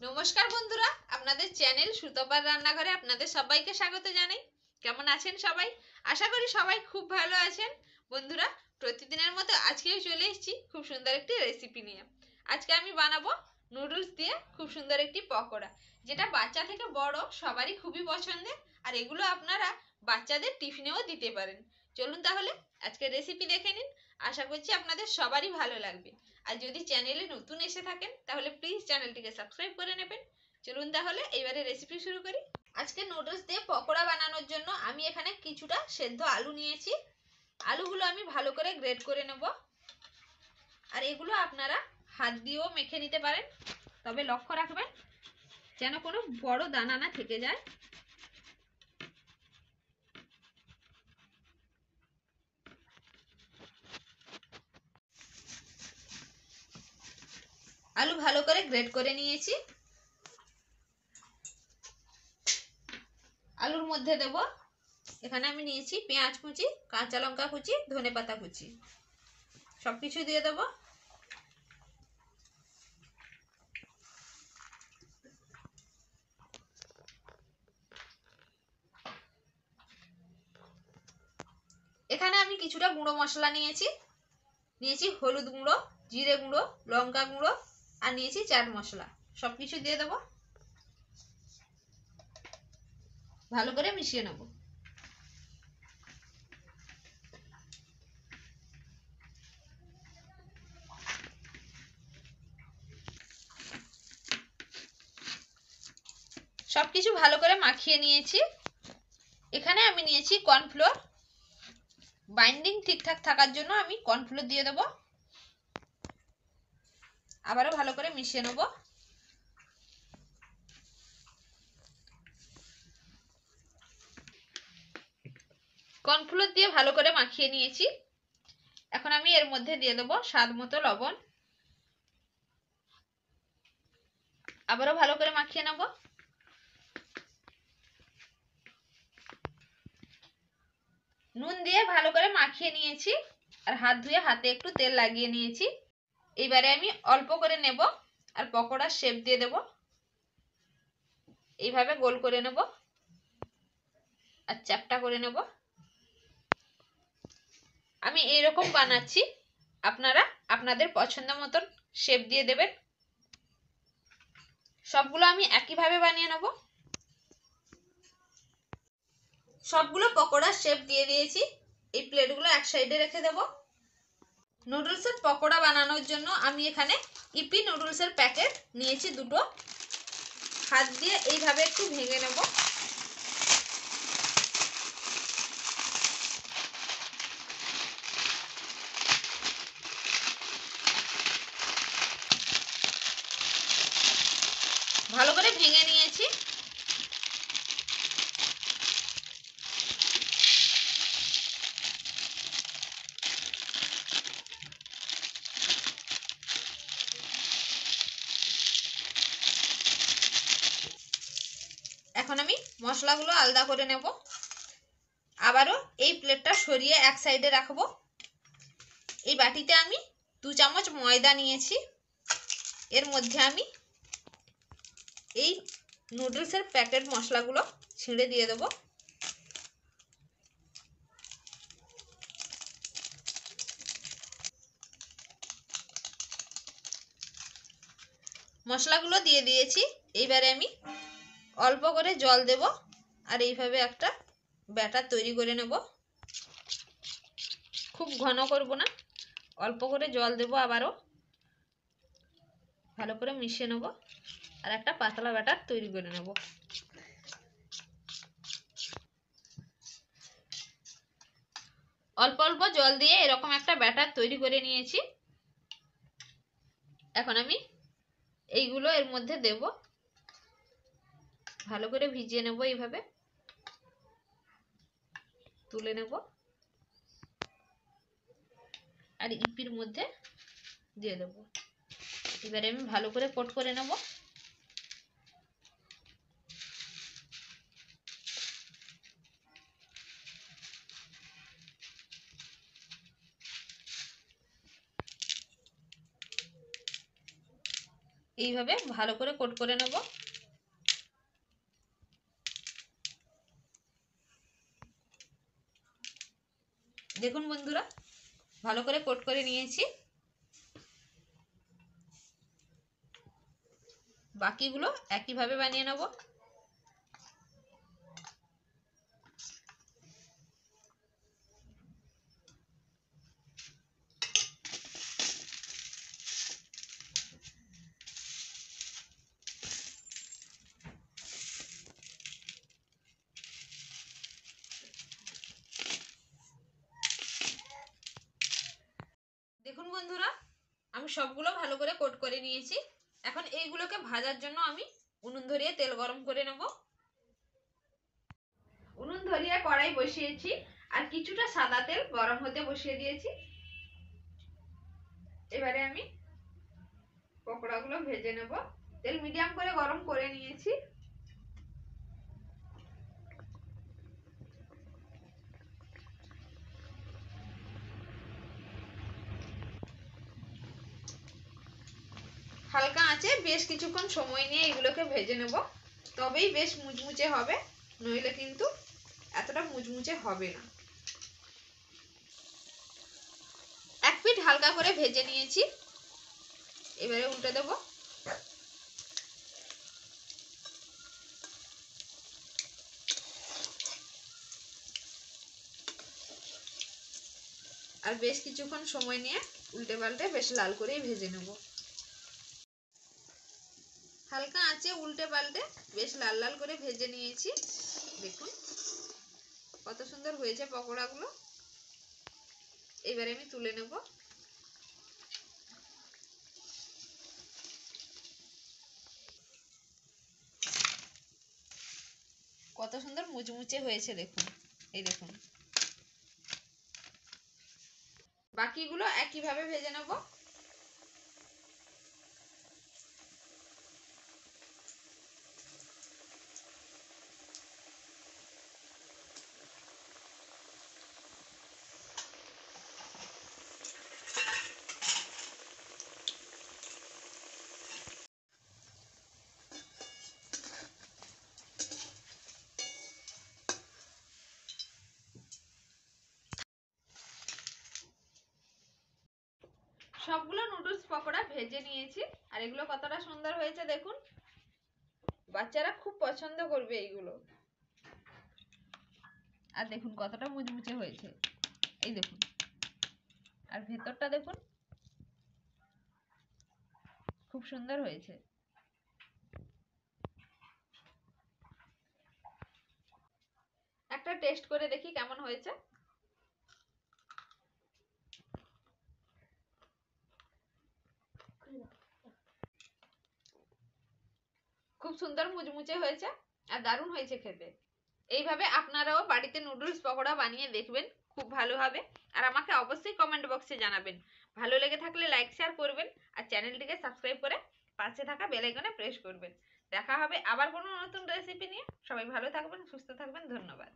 নমস্কার বন্ধুরা, আপনাদের চ্যানেল সুতপার রান্নাঘরে আপনাদের সবাইকে স্বাগত জানাই। কেমন আছেন সবাই? আশা করি সবাই খুব ভালো আছেন। বন্ধুরা, প্রতিদিনের মতো আজকেও চলে এসেছি খুব সুন্দর একটি রেসিপি নিয়ে। আজকে আমি বানাবো নুডলস দিয়ে খুব সুন্দর একটি পকোড়া, যেটা বাচ্চা থেকে বড় সবারই খুবই পছন্দের। আর এগুলো আপনারা বাচ্চাদের টিফিনেও দিতে পারেন। চলুন তাহলে আজকের রেসিপি দেখে নিন। আশা করছি আপনাদের সবারই ভালো লাগবে। আর যদি চ্যানেলে নতুন এসে থাকেন তাহলে প্লিজ চ্যানেলটিকে সাবস্ক্রাইব করে নেবেন। চলুন তাহলে এবারে রেসিপি শুরু করি। আজকে নুডলস দিয়ে পকোড়া বানানোর জন্য আমি এখানে কিছুটা সেদ্ধ আলু নিয়েছি। আলুগুলো আমি ভালো করে গ্রেড করে নেব। আর এগুলো আপনারা হাত দিয়েও মেখে নিতে পারেন, তবে লক্ষ্য রাখবেন যেন কোনো বড় দানা না থেকে যায়। আলু ভালো করে গ্রেড করে নিয়েছি। আলুর মধ্যে দেব, এখানে আমি নিয়েছি পেঁয়াজ কুচি, কাঁচা লঙ্কা কুচি, ধনেপাতা কুচি, সবকিছু দিয়ে দেব। এখানে আমি কিছুটা গুঁড়ো মশলা নিয়েছি হলুদ গুঁড়ো, জিরে গুঁড়ো, লঙ্কা গুঁড়ো, আর নিয়েছি চাট মশলা। সবকিছু দিয়ে দেব, ভালো করে মিশিয়ে নেব। সবকিছু ভালো করে মাখিয়ে নিয়েছি। এখানে আমি নিয়েছি কর্নফ্লোর। বাইন্ডিং ঠিকঠাক থাকার জন্য আমি কর্নফ্লোর দিয়ে দেব। আবারও ভালো করে মিশিয়ে নেব। কর্নফ্লোর দিয়ে ভালো করে মাখিয়ে নিয়েছি। এখন আমি এর মধ্যে দিয়ে দেব স্বাদ মতো লবণ। আবারও ভালো করে মাখিয়ে নেব। নুন দিয়ে ভালো করে মাখিয়ে নিয়েছি, আর হাত ধুয়ে হাতে একটু তেল লাগিয়ে নিয়েছি। এবারে আমি অল্প করে নেব আর পকোড়ার শেপ দিয়ে দেব। এইভাবে গোল করে নেব আর চ্যাপ্টা করে নেব। আমি এইরকম বানাচ্ছি, আপনারা আপনাদের পছন্দ মতন শেপ দিয়ে দেবেন। সবগুলো আমি একইভাবে বানিয়ে নেব। সবগুলো পকোড়ার শেপ দিয়ে দিয়েছি। এই প্লেটগুলো এক সাইডে রেখে দেব। নুডলসের পকোড়া বানানোর জন্য আমি এখানে ইপি নুডলসের প্যাকেট নিয়েছি দুটো। হাত দিয়ে এইভাবে একটু ভেঙে নেব। ভালো করে ভেঙে নিয়েছি। এখন আমি মশলাগুলো আলাদা করে নেব। আবারও এই প্লেটটা সরিয়ে এক সাইডে রাখবো। এই বাটিতে আমি 2 চামচ ময়দা নিয়েছি। এর মধ্যে আমি এই নুডলসের প্যাকেট মশলাগুলো ছিঁড়ে দিয়ে দেব। মশলাগুলো দিয়ে দিয়েছি। এইবারে আমি অল্প করে জল দেব আর এইভাবে একটা ব্যাটার তৈরি করে নেব। খুব ঘন করব না, অল্প করে জল দেব। আবারও ভালো করে মিশিয়ে নেব আর একটা পাতলা ব্যাটার তৈরি করে নেব। অল্প অল্প জল দিয়ে এরকম একটা ব্যাটার তৈরি করে নিয়েছি। এখন আমি এইগুলো এর মধ্যে দেব, ভালো করে ভিজিয়ে নেব। এইভাবে তুলে নেব আর ইপির মধ্যে দিয়ে দেব। এবারে আমি ভালো করে কোট করে নেব। এইভাবে ভালো করে কোট করে নেব। দেখুন বন্ধুরা, ভালো করে কোট করে নিয়েছি। বাকিগুলো একইভাবে বানিয়ে নেব। দেখুন বন্ধুরা, আমি সবগুলো ভালো করে কোট করে নিয়েছি। এখন এইগুলোকে ভাজার জন্য আমি উনুন ধরিয়ে তেল গরম করে নেব। উনুন ধরিয়ে কড়াই বসিয়েছি আর কিছুটা সাদা তেল গরম হতে বসিয়ে দিয়েছি। এবারে আমি পকোড়াগুলো ভেজে নেব। তেল মিডিয়াম করে গরম করে নিয়েছি। হালকা আঁচে বেশ কিছুক্ষণ সময় নিয়ে এগুলোকে ভেজে নেব, তবেই বেশ মুচমুচে হবে, নইলে কিন্তু এতটা মুচমুচে হবে না। এক পিঠ হালকা করে ভেজে নিয়েছি, এবারে উল্টে দেব। আর বেশ কিছুক্ষণ সময় নিয়ে উল্টে পাল্টে বেশ লাল করেই ভেজে নেব। হালকা আঁচে উল্টে পাল্টে বেশ লাল লাল করে ভেজে নিয়েছি। দেখুন কত সুন্দর হয়েছে পকোড়াগুলো। এবারে আমি তুলে নেব। কত সুন্দর মুচমুচে হয়েছে দেখুন। এই দেখুন, বাকিগুলো একইভাবে ভেজে নেব। সবগুলো নুডলস পকোড়া ভেজে নিয়েছি আর এগুলো কতটা সুন্দর হয়েছে দেখুন। বাচ্চারা খুব পছন্দ করবে এইগুলো। আর দেখুন কতটা মুচমুচে হয়েছে, এই দেখুন। আর ভেতরটা দেখুন, খুব সুন্দর হয়েছে। একটা টেস্ট করে দেখি কেমন হয়েছে। খুব সুন্দর মুচমুচে হয়েছে আর দারুণ হয়েছে খেতে। এইভাবে আপনারাও বাড়িতে নুডলস পকোড়া বানিয়ে দেখবেন, খুব ভালো হবে। আর আমাকে অবশ্যই কমেন্ট বক্সে জানাবেন। ভালো লেগে থাকলে লাইক শেয়ার করবেন আর চ্যানেলটিকে সাবস্ক্রাইব করে পাশে থাকা বেল আইকনে প্রেস করবেন। দেখা হবে আবার কোনো নতুন রেসিপি নিয়ে। সবাই ভালো থাকবেন, সুস্থ থাকবেন। ধন্যবাদ।